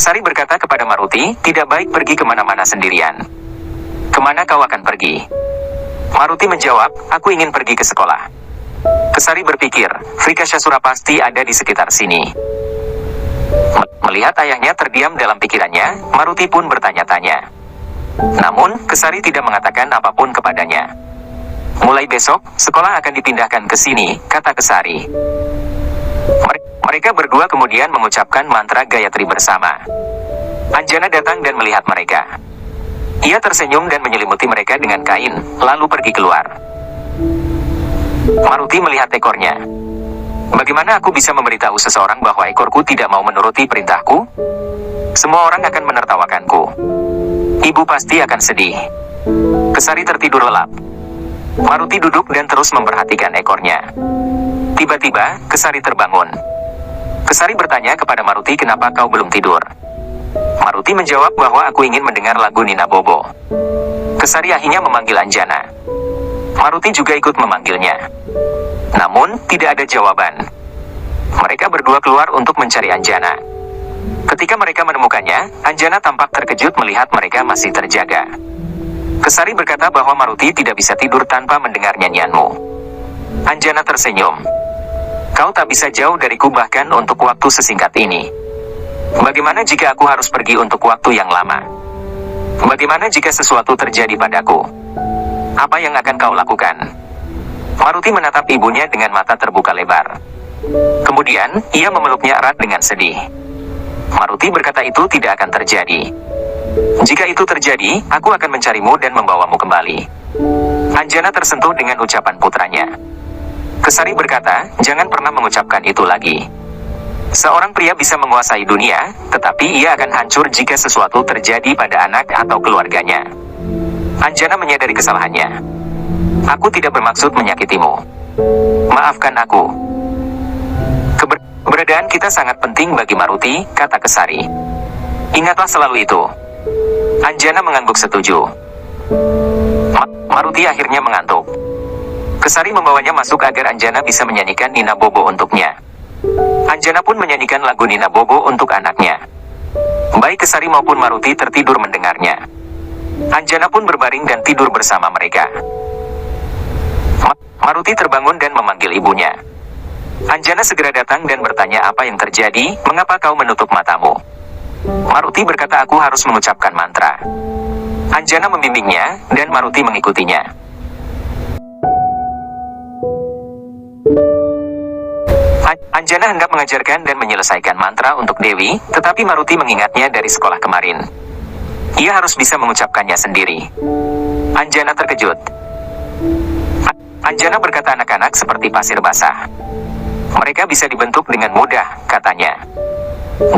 Kesari berkata kepada Maruti, tidak baik pergi kemana-mana sendirian. Kemana kau akan pergi? Maruti menjawab, aku ingin pergi ke sekolah. Kesari berpikir, Vrikashasura pasti ada di sekitar sini. Melihat ayahnya terdiam dalam pikirannya, Maruti pun bertanya-tanya. Namun, Kesari tidak mengatakan apapun kepadanya. Mulai besok, sekolah akan dipindahkan ke sini, kata Kesari. Mereka berdua kemudian mengucapkan mantra Gayatri bersama. Anjana datang dan melihat mereka. Ia tersenyum dan menyelimuti mereka dengan kain, lalu pergi keluar. Maruti melihat ekornya. Bagaimana aku bisa memberitahu seseorang bahwa ekorku tidak mau menuruti perintahku? Semua orang akan menertawakanku. Ibu pasti akan sedih. Kesari tertidur lelap. Maruti duduk dan terus memperhatikan ekornya. Tiba-tiba, Kesari terbangun. Kesari bertanya kepada Maruti, kenapa kau belum tidur? Maruti menjawab bahwa aku ingin mendengar lagu Nina Bobo. Kesari akhirnya memanggil Anjana. Maruti juga ikut memanggilnya. Namun, tidak ada jawaban. Mereka berdua keluar untuk mencari Anjana. Ketika mereka menemukannya, Anjana tampak terkejut melihat mereka masih terjaga. Kesari berkata bahwa Maruti tidak bisa tidur tanpa mendengar nyanyianmu. Anjana tersenyum. Kau tak bisa jauh dariku bahkan untuk waktu sesingkat ini. Bagaimana jika aku harus pergi untuk waktu yang lama? Bagaimana jika sesuatu terjadi padaku? Apa yang akan kau lakukan? Maruti menatap ibunya dengan mata terbuka lebar. Kemudian, ia memeluknya erat dengan sedih. Maruti berkata itu tidak akan terjadi. Jika itu terjadi, aku akan mencarimu dan membawamu kembali. Anjana tersentuh dengan ucapan putranya. Kesari berkata, jangan pernah mengucapkan itu lagi. Seorang pria bisa menguasai dunia, tetapi ia akan hancur jika sesuatu terjadi pada anak atau keluarganya. Anjana menyadari kesalahannya. Aku tidak bermaksud menyakitimu. Maafkan aku. Keberadaan kita sangat penting bagi Maruti, kata Kesari. Ingatlah selalu itu. Anjana mengangguk setuju. Maruti akhirnya mengantuk. Kesari membawanya masuk agar Anjana bisa menyanyikan Nina Bobo untuknya. Anjana pun menyanyikan lagu Nina Bobo untuk anaknya. Baik Kesari maupun Maruti tertidur mendengarnya. Anjana pun berbaring dan tidur bersama mereka. Maruti terbangun dan memanggil ibunya. Anjana segera datang dan bertanya apa yang terjadi, mengapa kau menutup matamu? Maruti berkata aku harus mengucapkan mantra. Anjana membimbingnya, dan Maruti mengikutinya. Anjana hendak mengajarkan dan menyelesaikan mantra untuk Dewi, tetapi Maruti mengingatnya dari sekolah kemarin. Ia harus bisa mengucapkannya sendiri. Anjana terkejut. Anjana berkata anak-anak seperti pasir basah. Mereka bisa dibentuk dengan mudah, katanya.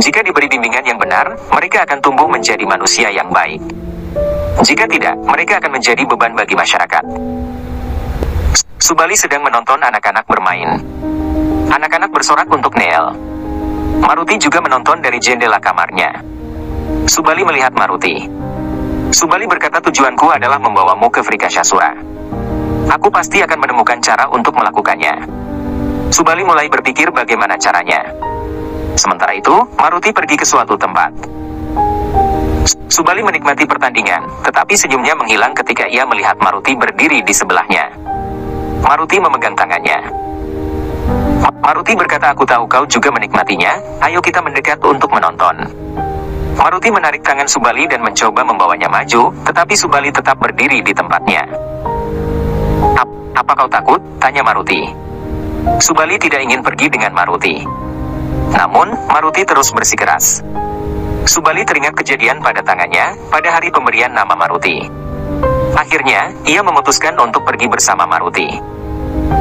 Jika diberi bimbingan yang benar, mereka akan tumbuh menjadi manusia yang baik. Jika tidak, mereka akan menjadi beban bagi masyarakat. Subali sedang menonton anak-anak bermain. Anak-anak bersorak untuk Neel. Maruti juga menonton dari jendela kamarnya. Subali melihat Maruti. Subali berkata tujuanku adalah membawamu ke Vrikashasura. Aku pasti akan menemukan cara untuk melakukannya. Subali mulai berpikir bagaimana caranya. Sementara itu, Maruti pergi ke suatu tempat. Subali menikmati pertandingan, tetapi senyumnya menghilang ketika ia melihat Maruti berdiri di sebelahnya. Maruti memegang tangannya. Maruti berkata aku tahu kau juga menikmatinya, ayo kita mendekat untuk menonton. Maruti menarik tangan Subali dan mencoba membawanya maju, tetapi Subali tetap berdiri di tempatnya. Apa kau takut? Tanya Maruti. Subali tidak ingin pergi dengan Maruti. Namun, Maruti terus bersikeras. Subali teringat kejadian pada tangannya, pada hari pemberian nama Maruti. Akhirnya, ia memutuskan untuk pergi bersama Maruti.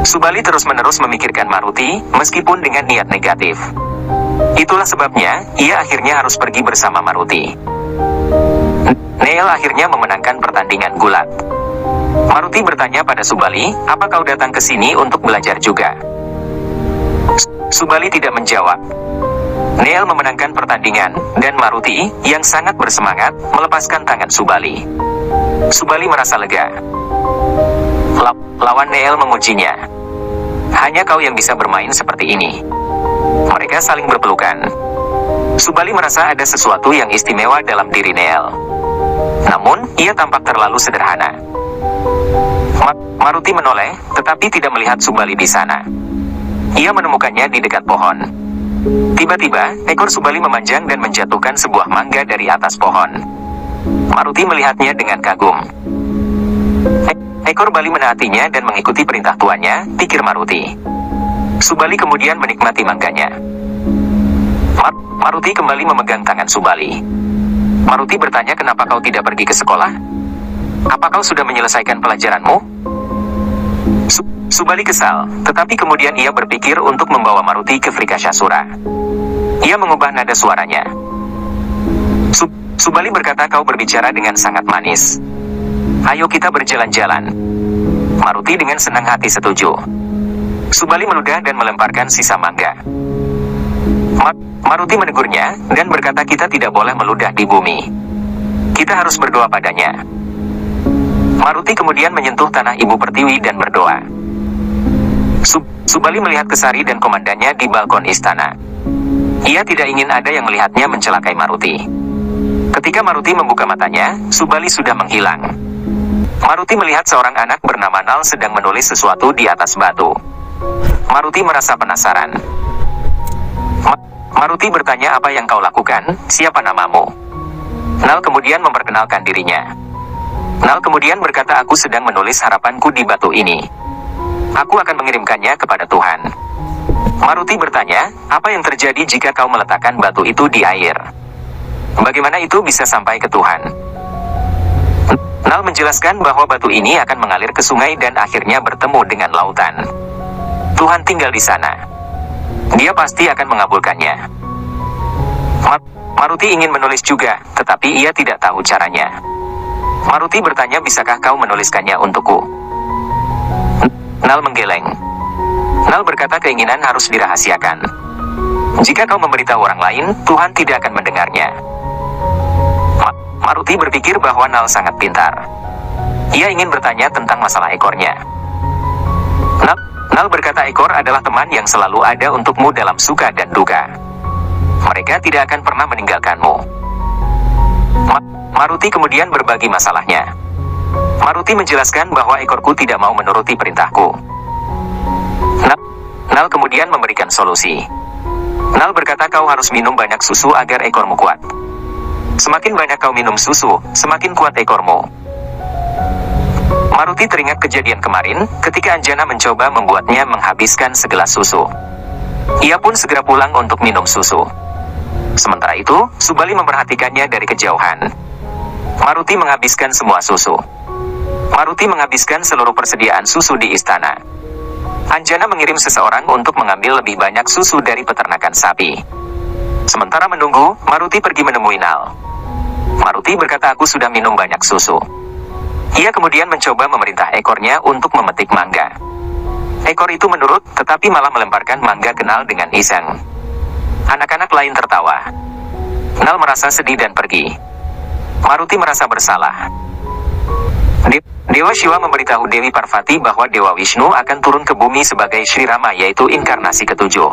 Subali terus-menerus memikirkan Maruti, meskipun dengan niat negatif. Itulah sebabnya, ia akhirnya harus pergi bersama Maruti. Neel akhirnya memenangkan pertandingan gulat. Maruti bertanya pada Subali, apa kau datang ke sini untuk belajar juga? Subali tidak menjawab. Neel memenangkan pertandingan, dan Maruti, yang sangat bersemangat, melepaskan tangan Subali. Subali merasa lega. Lawan Neel mengujinya. Hanya kau yang bisa bermain seperti ini. Mereka saling berpelukan. Subali merasa ada sesuatu yang istimewa dalam diri Neel. Namun, ia tampak terlalu sederhana. Maruti menoleh, tetapi tidak melihat Subali di sana. Ia menemukannya di dekat pohon. Tiba-tiba, ekor Subali memanjang dan menjatuhkan sebuah mangga dari atas pohon. Maruti melihatnya dengan kagum. Ekor Bali menaatinya dan mengikuti perintah tuannya, pikir Maruti. Subali kemudian menikmati mangganya. Maruti kembali memegang tangan Subali. Maruti bertanya, kenapa kau tidak pergi ke sekolah? Apa kau sudah menyelesaikan pelajaranmu? Subali kesal, tetapi kemudian ia berpikir untuk membawa Maruti ke Vrikashasura. Ia mengubah nada suaranya. Subali berkata, kau berbicara dengan sangat manis. Ayo kita berjalan-jalan. Maruti dengan senang hati setuju. Subali meludah dan melemparkan sisa mangga. Maruti menegurnya, dan berkata, kita tidak boleh meludah di bumi. Kita harus berdoa padanya. Maruti kemudian menyentuh tanah Ibu Pertiwi dan berdoa. Subali melihat Kesari dan komandannya di balkon istana. Ia tidak ingin ada yang melihatnya mencelakai Maruti. Ketika Maruti membuka matanya, Subali sudah menghilang. Maruti melihat seorang anak bernama Nal sedang menulis sesuatu di atas batu. Maruti merasa penasaran. Maruti bertanya, apa yang kau lakukan, siapa namamu? Nal kemudian memperkenalkan dirinya. Nal kemudian berkata, aku sedang menulis harapanku di batu ini. Aku akan mengirimkannya kepada Tuhan. Maruti bertanya, apa yang terjadi jika kau meletakkan batu itu di air? Bagaimana itu bisa sampai ke Tuhan? Nal menjelaskan bahwa batu ini akan mengalir ke sungai dan akhirnya bertemu dengan lautan. Tuhan tinggal di sana. Dia pasti akan mengabulkannya. Maruti ingin menulis juga, tetapi ia tidak tahu caranya. Maruti bertanya, bisakah kau menuliskannya untukku? Nal menggeleng. Nal berkata, keinginan harus dirahasiakan. Jika kau memberitahu orang lain, Tuhan tidak akan mendengarnya. Maruti berpikir bahwa Nal sangat pintar. Ia ingin bertanya tentang masalah ekornya. Nal berkata, ekor adalah teman yang selalu ada untukmu dalam suka dan duka. Mereka tidak akan pernah meninggalkanmu. Maruti kemudian berbagi masalahnya. Maruti menjelaskan bahwa ekorku tidak mau menuruti perintahku. Nal kemudian memberikan solusi. Nal berkata, kau harus minum banyak susu agar ekormu kuat. Semakin banyak kau minum susu, semakin kuat ekormu. Maruti teringat kejadian kemarin, ketika Anjana mencoba membuatnya menghabiskan segelas susu. Ia pun segera pulang untuk minum susu. Sementara itu, Subali memperhatikannya dari kejauhan. Maruti menghabiskan semua susu. Maruti menghabiskan seluruh persediaan susu di istana. Anjana mengirim seseorang untuk mengambil lebih banyak susu dari peternakan sapi. Sementara menunggu, Maruti pergi menemui Nal. Maruti berkata, aku sudah minum banyak susu. Ia kemudian mencoba memerintah ekornya untuk memetik mangga. Ekor itu menurut, tetapi malah melemparkan mangga ke Nal dengan iseng. Anak-anak lain tertawa. Nal merasa sedih dan pergi. Maruti merasa bersalah. Dewa Shiva memberitahu Dewi Parvati bahwa Dewa Vishnu akan turun ke bumi sebagai Sri Rama, yaitu inkarnasi ketujuh.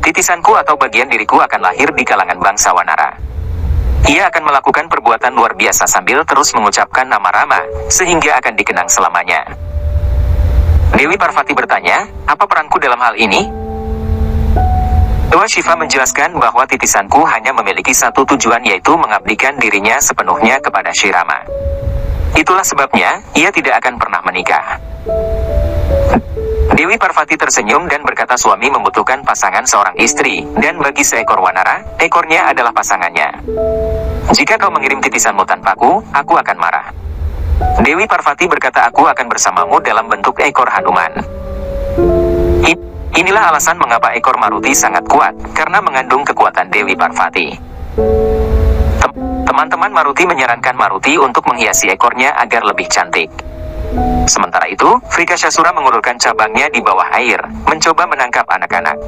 Titisanku atau bagian diriku akan lahir di kalangan bangsa Wanara. Ia akan melakukan perbuatan luar biasa sambil terus mengucapkan nama Rama, sehingga akan dikenang selamanya. Dewi Parvati bertanya, apa peranku dalam hal ini? Dewa Shiva menjelaskan bahwa titisanku hanya memiliki satu tujuan, yaitu mengabdikan dirinya sepenuhnya kepada Sri Rama. Itulah sebabnya, ia tidak akan pernah menikah. Dewi Parvati tersenyum dan berkata, suami membutuhkan pasangan seorang istri, dan bagi seekor wanara, ekornya adalah pasangannya. Jika kau mengirim titisanmu tanpaku, aku akan marah. Dewi Parvati berkata, aku akan bersamamu dalam bentuk ekor Hanuman. Inilah alasan mengapa ekor Maruti sangat kuat, karena mengandung kekuatan Dewi Parvati. Teman-teman Maruti menyarankan Maruti untuk menghiasi ekornya agar lebih cantik. Sementara itu, Vrikashasura mengulurkan cabangnya di bawah air, mencoba menangkap anak-anak.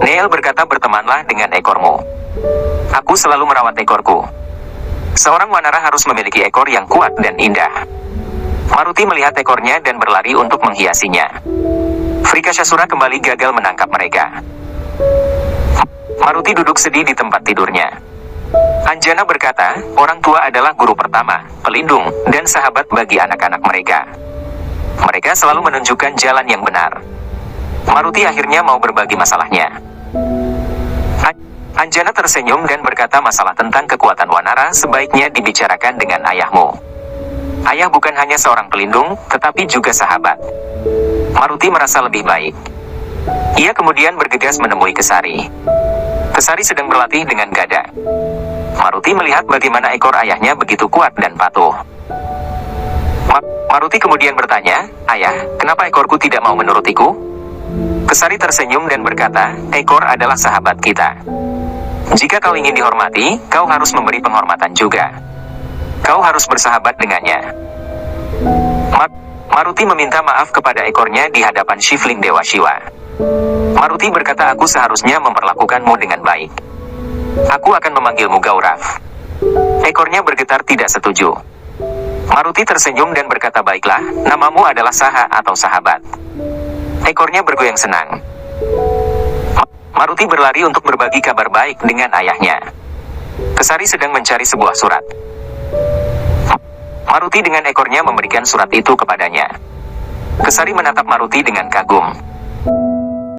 Neel berkata, bertemanlah dengan ekormu. Aku selalu merawat ekorku. Seorang wanara harus memiliki ekor yang kuat dan indah. Maruti melihat ekornya dan berlari untuk menghiasinya. Vrikashasura kembali gagal menangkap mereka. Maruti duduk sedih di tempat tidurnya. Anjana berkata, orang tua adalah guru pertama, pelindung, dan sahabat bagi anak-anak mereka. Mereka selalu menunjukkan jalan yang benar. Maruti akhirnya mau berbagi masalahnya. Anjana tersenyum dan berkata masalah tentang kekuatan wanara sebaiknya dibicarakan dengan ayahmu. Ayah bukan hanya seorang pelindung, tetapi juga sahabat. Maruti merasa lebih baik. Ia kemudian bergegas menemui Kesari. Kesari sedang berlatih dengan gada. Maruti melihat bagaimana ekor ayahnya begitu kuat dan patuh. Maruti kemudian bertanya, "Ayah, kenapa ekorku tidak mau menurutiku?" Kesari tersenyum dan berkata, "Ekor adalah sahabat kita. Jika kau ingin dihormati, kau harus memberi penghormatan juga. Kau harus bersahabat dengannya." Maruti meminta maaf kepada ekornya di hadapan Shifling Dewa Shiva. Maruti berkata, "Aku seharusnya memperlakukanmu dengan baik. Aku akan memanggilmu Gaurav." Ekornya bergetar tidak setuju. Maruti tersenyum dan berkata, "Baiklah, namamu adalah Saha atau sahabat." Ekornya bergoyang senang. Maruti berlari untuk berbagi kabar baik dengan ayahnya. Kesari sedang mencari sebuah surat. Maruti dengan ekornya memberikan surat itu kepadanya. Kesari menatap Maruti dengan kagum.